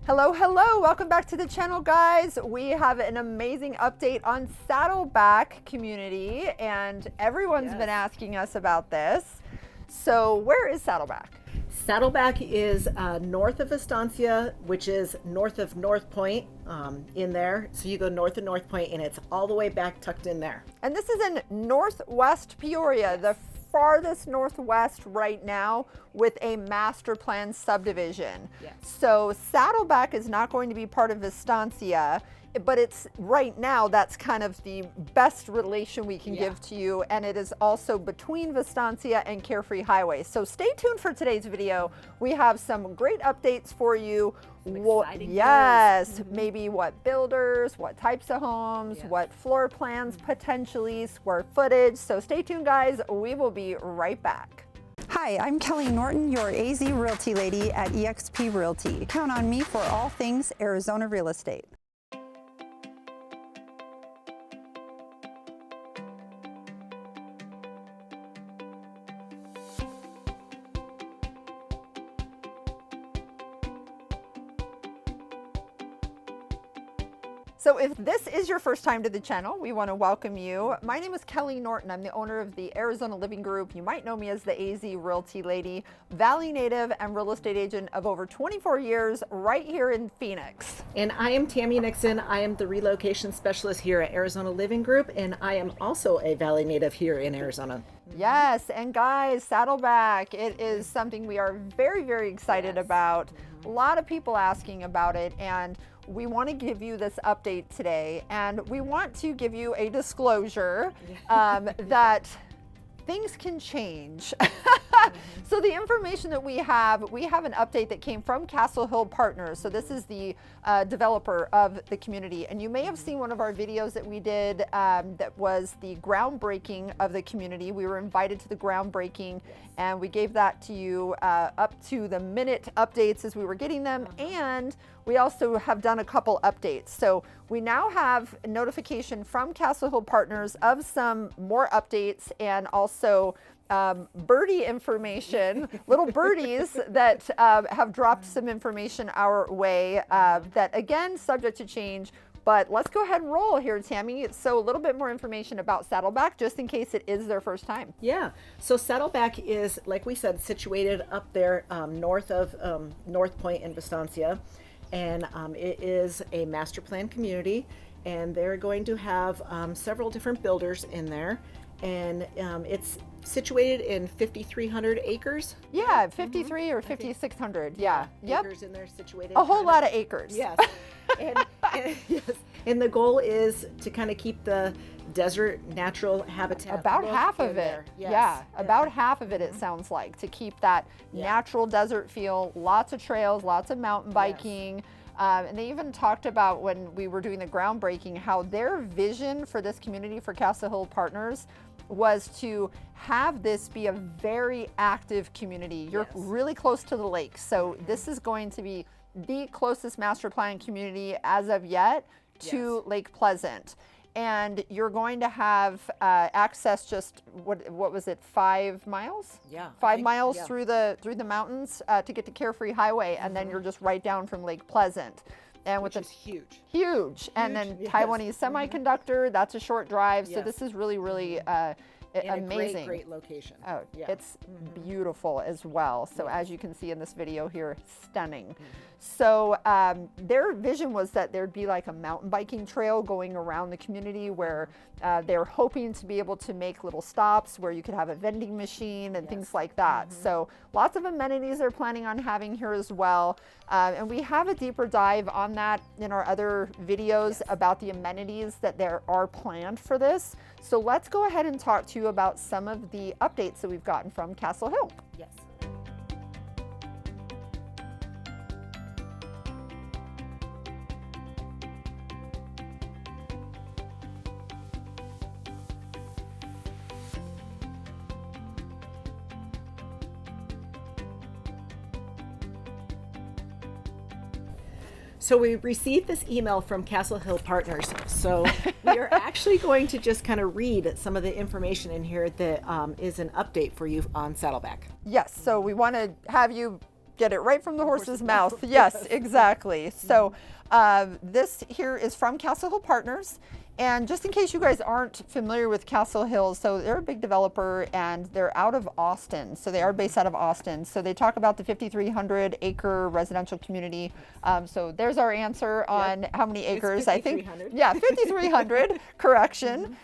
Hello, hello, welcome back to the channel, guys. We have an amazing update on Saddleback community, and everyone's been asking us about this. So where is Saddleback? Saddleback is north of Estancia, which is north of North Point in there. So you go north of North Point and it's all the way back tucked in there. And this is in Northwest Peoria, the farthest northwest right now with a master plan subdivision. Yes. So Saddleback is not going to be part of Estancia, but it's right now that's kind of the best relation we can give to you, and it is also between Vistancia and Carefree Highway. So stay tuned for today's video. We have some great updates for you. Maybe what builders, what types of homes, what floor plans, potentially square footage. So stay tuned, guys. We will be right back. Hi, I'm Kelly Norton, your AZ Realty lady at eXp Realty. Count on me for all things Arizona real estate. So if this is your first time to the channel, we want to welcome you. My name is Kelly Norton. I'm the owner of the Arizona Living Group. You might know me as the AZ Realty Lady, Valley native and real estate agent of over 24 years right here in Phoenix. And I am Tammy Nixon. I am the relocation specialist here at Arizona Living Group, and I am also a Valley native here in Arizona. Yes, and guys, Saddleback, it is something we are very, very excited about. A lot of people asking about it, and we want to give you this update today, and we want to give you a disclosure that things can change. So the information that we have an update that came from Castle Hill Partners. So this is the developer of the community, and you may have seen one of our videos that we did that was the groundbreaking of the community. We were invited to the groundbreaking, and we gave that to you up to the minute updates as we were getting them, and we also have done a couple updates. So we now have notification from Castle Hill Partners of some more updates, and also birdie information, little birdies that have dropped some information our way that, again, subject to change. But let's go ahead and roll here, Tammy. So a little bit more information about Saddleback, just in case it is their first time. Yeah, so Saddleback is, like we said, situated up there north of North Point and Vistancia. And it is a master plan community, and they're going to have several different builders in there. And it's situated in 5,300 acres. Yeah, 53 or 5,600. Yeah. Yep. Acres in there situated. A whole lot of acres. Yes. And the goal is to kind of keep the desert natural habitat. About half of it. Yes. Yeah, about half of it, it sounds like, to keep that natural desert feel. Lots of trails, lots of mountain biking. And they even talked about, when we were doing the groundbreaking, how their vision for this community, for Castle Hill Partners, was to have this be a very active community. You're really close to the lake, so this is going to be the closest master plan community as of yet to Lake Pleasant. And you're going to have access just, what was it, 5 miles? Yeah. 5 miles through the mountains to get to Carefree Highway, and then you're just right down from Lake Pleasant. And which is huge. Huge. And then Taiwanese Semiconductor, that's a short drive. So this is really, really amazing. A great location. Oh, it's beautiful as well. So as you can see in this video here, stunning. So their vision was that there'd be like a mountain biking trail going around the community, where they're hoping to be able to make little stops where you could have a vending machine and things like that. So lots of amenities they're planning on having here as well. And we have a deeper dive on that in our other videos about the amenities that there are planned for this. So let's go ahead and talk to you about some of the updates that we've gotten from Castle Hill. Yes. So we received this email from Castle Hill Partners. So we are actually going to just kind of read some of the information in here that is an update for you on Saddleback. Yes, so we want to have you get it right from the horse's mouth. Yes, exactly. So this here is from Castle Hill Partners. And just in case you guys aren't familiar with Castle Hills, so they're a big developer and they're out of Austin. So they are based out of Austin. So they talk about the 5,300 acre residential community. So there's our answer on how many acres. I think, yeah, 5,300, correction.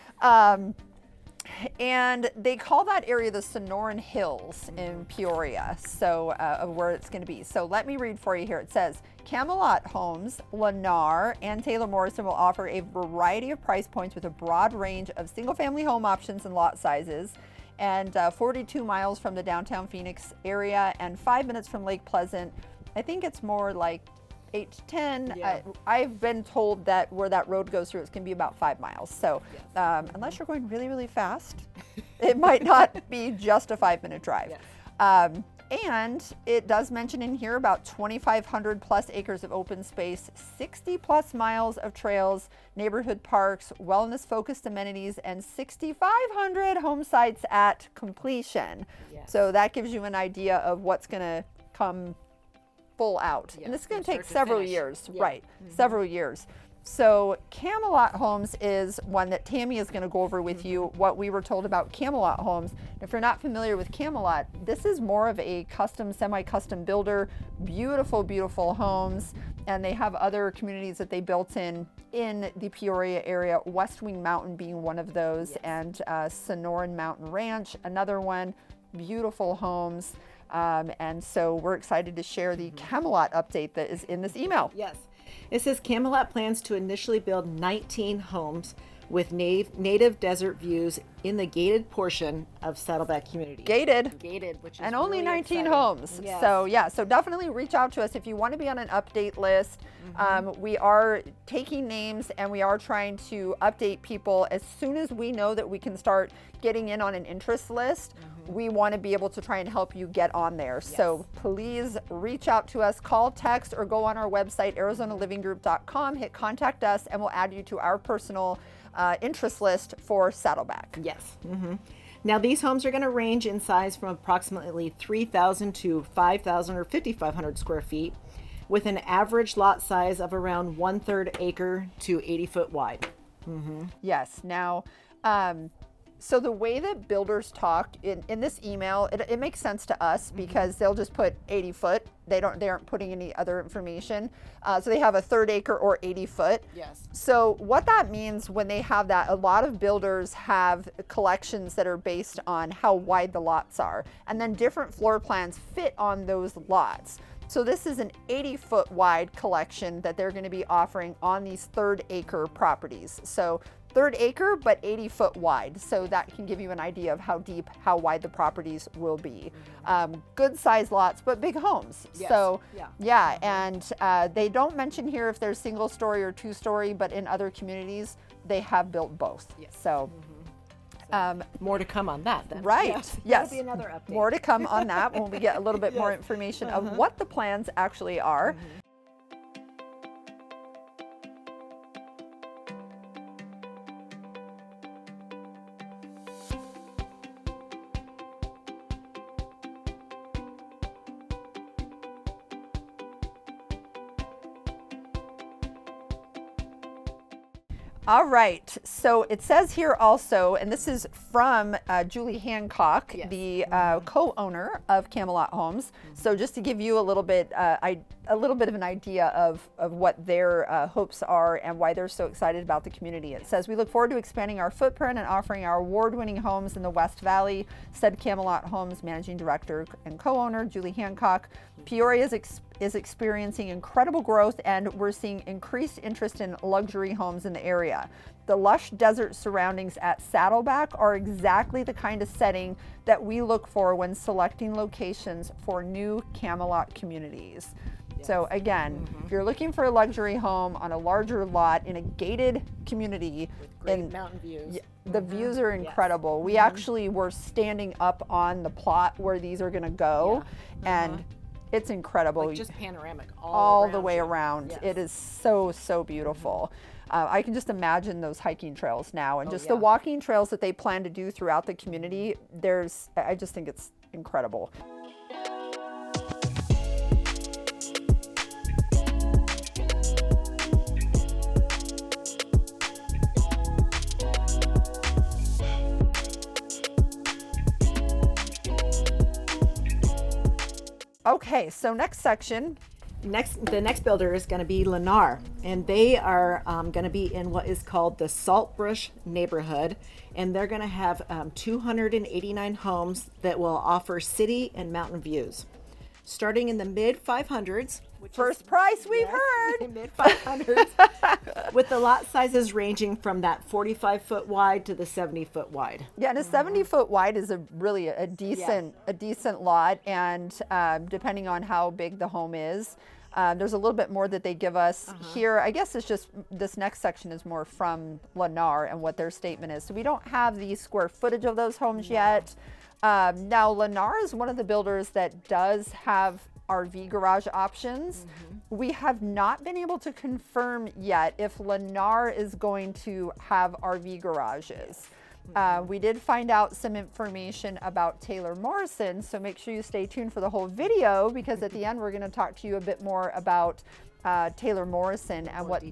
And they call that area the Sonoran Hills in Peoria, so of where it's going to be. So let me read for you here. It says, Camelot Homes, Lennar, and Taylor Morrison will offer a variety of price points with a broad range of single-family home options and lot sizes, and 42 miles from the downtown Phoenix area and 5 minutes from Lake Pleasant. I think it's more like 8 to 10. Yeah. I've been told that where that road goes through, it's going to be about 5 miles. So unless you're going really, really fast, it might not be just a 5-minute drive. Yes. And it does mention in here about 2,500 plus acres of open space, 60 plus miles of trails, neighborhood parks, wellness focused amenities, and 6,500 home sites at completion. Yes. So that gives you an idea of what's going to come full out. Yeah, and this is going to from take start to several finish. years, Yeah. right? Several years. So Camelot Homes is one that Tammy is going to go over with you what we were told about Camelot Homes. If you're not familiar with Camelot, this is more of a custom, semi-custom builder, beautiful, beautiful homes. And they have other communities that they built in the Peoria area, West Wing Mountain being one of those, Yes. and Sonoran Mountain Ranch, another one, beautiful homes. And so we're excited to share the Camelot update that is in this email. Yes. It says Camelot plans to initially build 19 homes with native desert views in the gated portion of Saddleback community. Gated. Gated, which is And only really 19 exciting. homes. Yes. So yeah, so definitely reach out to us if you want to be on an update list. We are taking names and we are trying to update people as soon as we know that we can start getting in on an interest list. We want to be able to try and help you get on there. So please reach out to us, call, text, or go on our website, ArizonaLivingGroup.com, hit contact us, and we'll add you to our personal interest list for Saddleback. Yes. Now these homes are going to range in size from approximately 3,000 to 5,000 or 5,500 square feet, with an average lot size of around 1/3 acre to 80 foot wide. Yes. Now, so the way that builders talk in this email, it makes sense to us because they'll just put 80 foot. They aren't putting any other information. So they have a 1/3 acre or 80 foot. Yes. So what that means when they have that, a lot of builders have collections that are based on how wide the lots are, and then different floor plans fit on those lots. So this is an 80 foot wide collection that they're going to be offering on these 1/3 acre properties. So 1/3 acre, but 80 foot wide. So that can give you an idea of how deep, how wide the properties will be. Good size lots, but big homes. Yes. So Yeah. and they don't mention here if there's single story or 2-story, but in other communities, they have built both. Yes. So More to come on that then. right. Yes. Yes. That'll be another update. More to come on that when we get a little bit more information of what the plans actually are. All right, so it says here also, and this is from Julie Hancock, Yes. the co-owner of Camelot Homes. So just to give you a little bit of an idea of what their hopes are and why they're so excited about the community. It says, we look forward to expanding our footprint and offering our award-winning homes in the West Valley, said Camelot Homes Managing Director and co-owner Julie Hancock. Peoria is experiencing incredible growth, and we're seeing increased interest in luxury homes in the area. The lush desert surroundings at Saddleback are exactly the kind of setting that we look for when selecting locations for new Camelot communities. So again, if you're looking for a luxury home on a larger lot in a gated community, Great mountain views. the views are incredible. We actually were standing up on the plot where these are going to go, and it's incredible. Like just panoramic all the way you. around. Yes. It is so beautiful. I can just imagine those hiking trails now, and just the yeah. walking trails that they plan to do throughout the community. I just think it's incredible. Okay, so next section. The next builder is going to be Lennar, and they are going to be in what is called the Saltbush neighborhood, and they're going to have 289 homes that will offer city and mountain views, starting in the mid 500s. First price we've heard. Mid 500s, with the lot sizes ranging from that 45-foot wide to the 70-foot wide. Yeah, and a 70-foot wide is really a decent lot, and depending on how big the home is, there's a little bit more that they give us here. I guess it's just this next section is more from Lennar and what their statement is. So we don't have the square footage of those homes yet. Now, Lennar is one of the builders that does have RV garage options. We have not been able to confirm yet if Lennar is going to have RV garages. We did find out some information about Taylor Morrison, so make sure you stay tuned for the whole video, because at the end we're going to talk to you a bit more about Taylor Morrison and what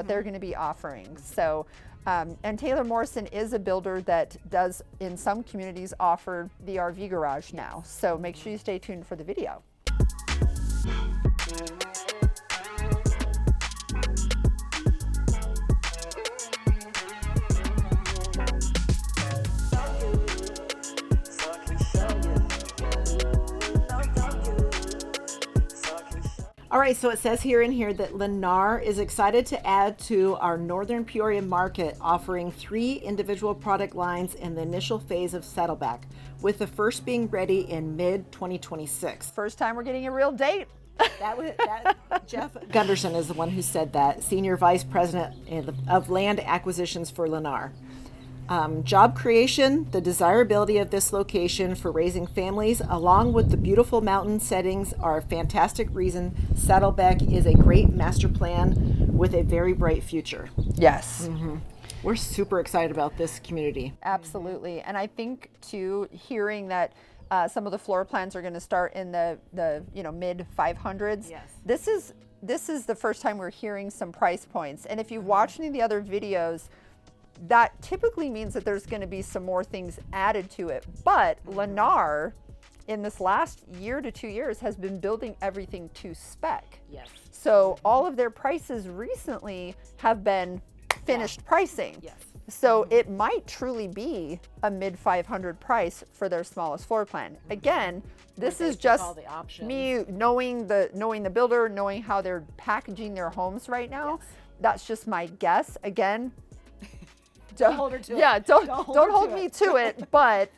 they're going to be offering. So and Taylor Morrison is a builder that does in some communities offer the RV garage now, so make sure you stay tuned for the video. All right, so it says here that Lennar is excited to add to our Northern Peoria market, offering 3 individual product lines in the initial phase of Saddleback, with the first being ready in mid-2026. First time we're getting a real date. Jeff Gunderson is the one who said that, Senior Vice President of Land Acquisitions for Lennar. Job creation, the desirability of this location for raising families, along with the beautiful mountain settings, are a fantastic reason Saddleback is a great master plan with a very bright future. Yes. We're super excited about this community. Absolutely. And I think too, hearing that some of the floor plans are going to start in the mid 500s. Yes. This is the first time we're hearing some price points. And if you've watched any of the other videos, that typically means that there's going to be some more things added to it. But Lennar, in this last year to 2 years, has been building everything to spec. Yes. So all of their prices recently have been finished pricing. Yes. So it might truly be a mid 500 price for their smallest floor plan. Again, this is just all the options. me knowing the builder, knowing how they're packaging their homes right now. Yes. That's just my guess. Again, Don't hold her to it. yeah, don't hold her me to it. But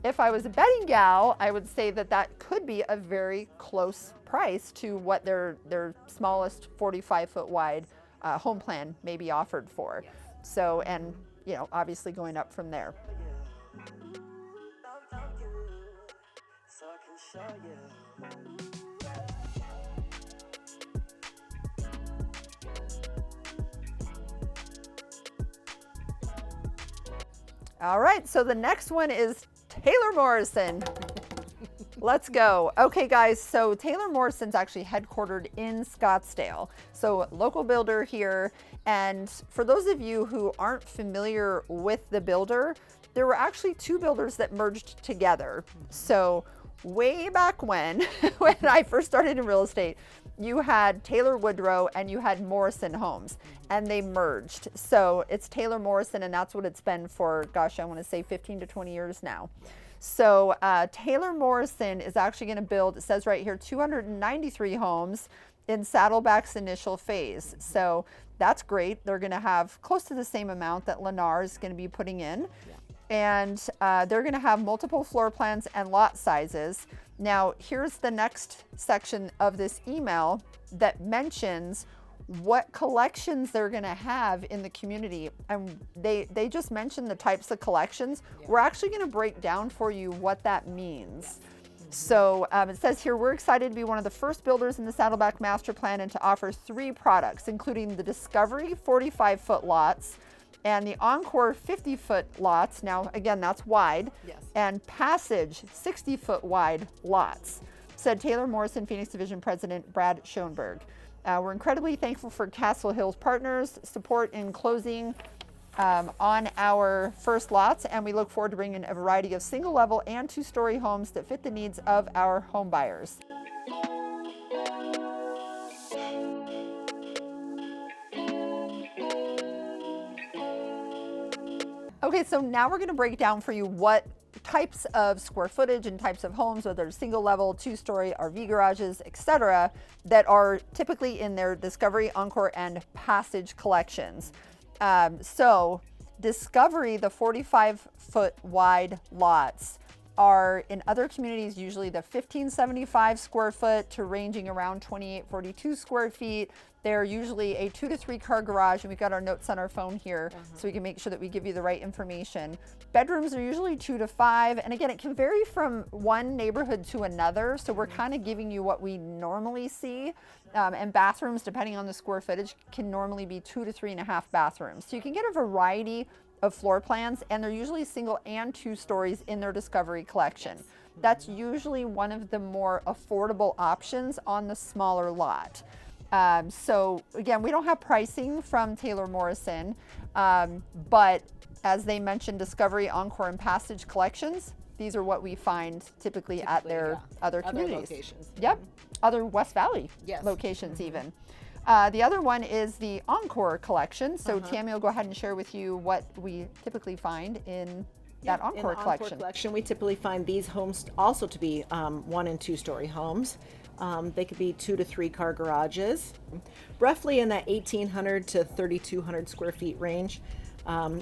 if I was a betting gal, I would say that could be a very close price to what their smallest 45-foot wide home plan may be offered for. Yes. So, and obviously going up from there. All right, so the next one is Taylor Morrison. Let's go. Okay, guys, so Taylor Morrison's actually headquartered in Scottsdale. So local builder here. And for those of you who aren't familiar with the builder, there were actually 2 builders that merged together. So way back when I first started in real estate, you had Taylor Woodrow and you had Morrison Homes, and they merged. So it's Taylor Morrison, and that's what it's been for, gosh, I want to say 15 to 20 years now. So Taylor Morrison is actually going to build, it says right here, 293 homes in Saddleback's initial phase. So that's great. They're going to have close to the same amount that Lennar is going to be putting in. Yeah. And they're going to have multiple floor plans and lot sizes. Now, here's the next section of this email that mentions what collections they're going to have in the community. And they just mentioned the types of collections. Yeah. We're actually going to break down for you what that means. So it says here, we're excited to be one of the first builders in the Saddleback Master Plan and to offer 3 products, including the Discovery 45-foot lots and the Encore 50-foot lots. Now, again, that's wide. Yes. And Passage 60-foot wide lots, said Taylor Morrison Phoenix Division President Brad Schoenberg. We're incredibly thankful for Castle Hill's partners' support in closing on our first lots, and we look forward to bringing a variety of single level and two-story homes that fit the needs of our home buyers. Okay, so now we're going to break down for you what types of square footage and types of homes, whether they're single level, two-story, RV garages, etc., that are typically in their Discovery, Encore, and Passage collections. So Discovery, the 45-foot wide lots, are in other communities usually the 1575 square foot to ranging around 2842 square feet. They're usually a 2 to 3 car garage, and we've got our notes on our phone here so we can make sure that we give you the right information. Bedrooms are usually 2 to 5, and again, it can vary from one neighborhood to another, so we're kind of giving you what we normally see. And bathrooms, depending on the square footage, can normally be 2 to 3.5 bathrooms. So you can get a variety of floor plans, and they're usually single and two stories in their Discovery collection. That's usually one of the more affordable options on the smaller lot. So again, we don't have pricing from Taylor Morrison, but as they mentioned, Discovery, Encore, and Passage collections, these are what we find typically at their other communities. Locations. Yep, other West Valley locations even. The other one is the Encore collection. So Tammy will go ahead and share with you what we typically find in that Encore collection. We typically find these homes also to be 1 and 2 story homes. They could be 2 to 3 car garages, roughly in that 1,800 to 3,200 square feet range.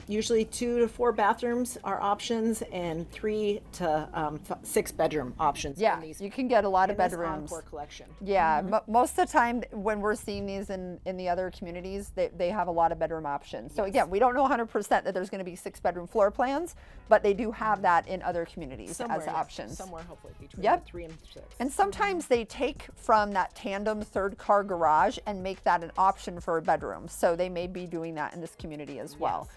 Usually 2 to 4 bathrooms are options, and 3 to 6 bedroom options. Yeah, you can get a lot of bedrooms. Encore collection. Yeah, most of the time when we're seeing these in the other communities, they have a lot of bedroom options. So again, we don't know 100% that there's going to be 6 bedroom floor plans, but they do have that in other communities as options. Somewhere hopefully between 3 and 6. And sometimes they take from that tandem 3rd car garage and make that an option for a bedroom. So they may be doing that in this community as well.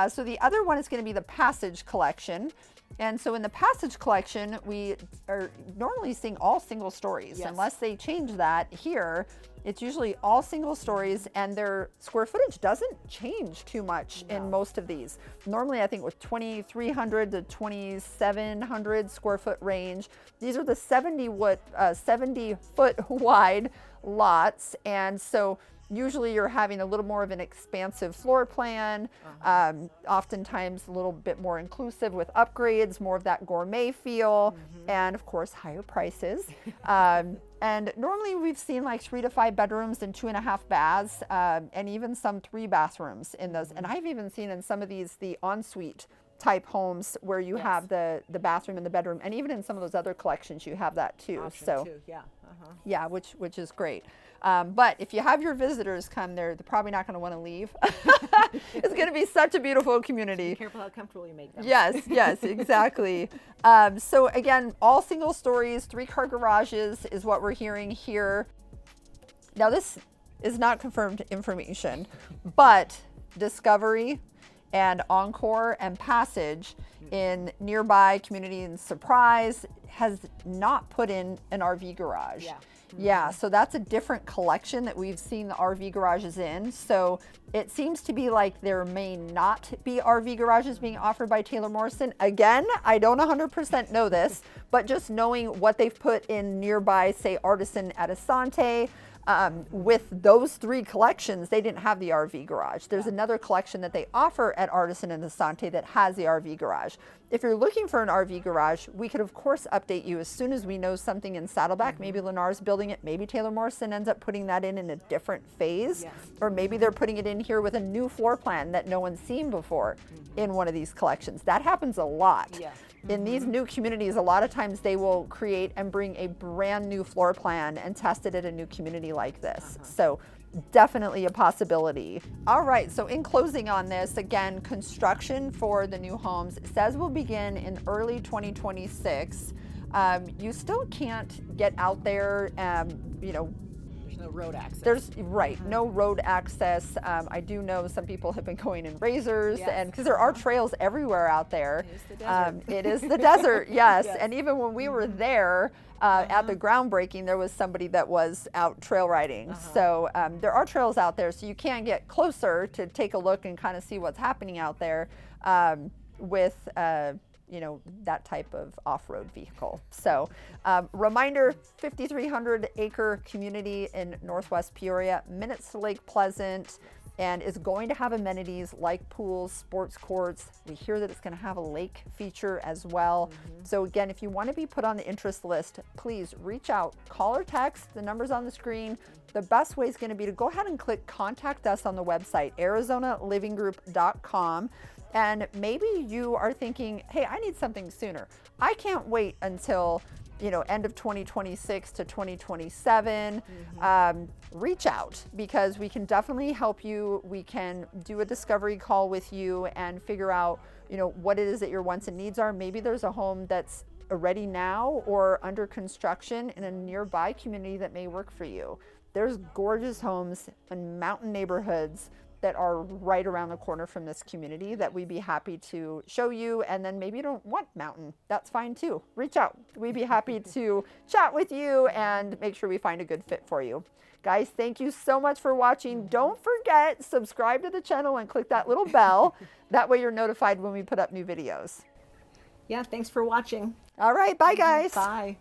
So the other one is going to be the Passage collection. And so in the Passage collection, we are normally seeing all single stories. Unless they change that here, it's usually all single stories, and their square footage doesn't change too much in most of these. Normally, I think with 2,300 to 2,700 square foot range. These are the 70-foot wide lots, and so usually you're having a little more of an expansive floor plan, oftentimes a little bit more inclusive with upgrades, more of that gourmet feel, and of course higher prices. And normally we've seen like 3 to 5 bedrooms and 2.5 baths, and even some 3 bathrooms in those. And I've even seen in some of these the ensuite type homes where you have the bathroom and the bedroom, and even in some of those other collections you have that too. Yeah, which is great. But if you have your visitors come, they're probably not going to want to leave. It's going to be such a beautiful community. Be careful how comfortable you make them. Yes, exactly. So again, all single stories, 3 car garages is what we're hearing here. Now this is not confirmed information, but Discovery and Encore and Passage in nearby community in Surprise has not put in an RV garage. Yeah, so that's a different collection that we've seen the RV garages in. So it seems to be like there may not be RV garages being offered by Taylor Morrison. Again, I don't 100% know this, but just knowing what they've put in nearby, say Artisan at Asante, with those 3 collections, they didn't have the RV garage. There's another collection that they offer at Artisan and Asante that has the RV garage. If you're looking for an RV garage, we could of course update you as soon as we know something in Saddleback. Maybe Lennar's building it. Maybe Taylor Morrison ends up putting that in a different phase. Or maybe they're putting it in here with a new floor plan that no one's seen before in one of these collections. That happens a lot. In these new communities, a lot of times they will create and bring a brand new floor plan and test it at a new community like this. So definitely a possibility. All right, so in closing on this, again, construction for the new homes says will begin in early 2026. You still can't get out there, There's no road access. There's no road access. I do know some people have been going in razors, Yes. and because there are trails everywhere out there. It is the desert. It is the desert, yes. Yes. And even when we were there at the groundbreaking, there was somebody that was out trail riding. So there are trails out there, so you can get closer to take a look and kind of see what's happening out there with that type of off-road vehicle. So reminder, 5,300 acre community in Northwest Peoria, minutes to Lake Pleasant, and is going to have amenities like pools, sports courts. We hear that it's going to have a lake feature as well. So again, if you want to be put on the interest list, please reach out, call or text. The number's on the screen. The best way is going to be to go ahead and click contact us on the website, arizonalivinggroup.com. And maybe you are thinking, hey, I need something sooner. I can't wait until end of 2026 to 2027. Reach out, because we can definitely help you. We can do a discovery call with you and figure out what it is that your wants and needs are. Maybe there's a home that's ready now or under construction in a nearby community that may work for you. There's gorgeous homes in mountain neighborhoods that are right around the corner from this community that we'd be happy to show you. And then maybe you don't want mountain, that's fine too. Reach out. We'd be happy to chat with you and make sure we find a good fit for you. Guys, thank you so much for watching. Don't forget, subscribe to the channel and click that little bell. That way you're notified when we put up new videos. Yeah, thanks for watching. All right, bye guys. Bye.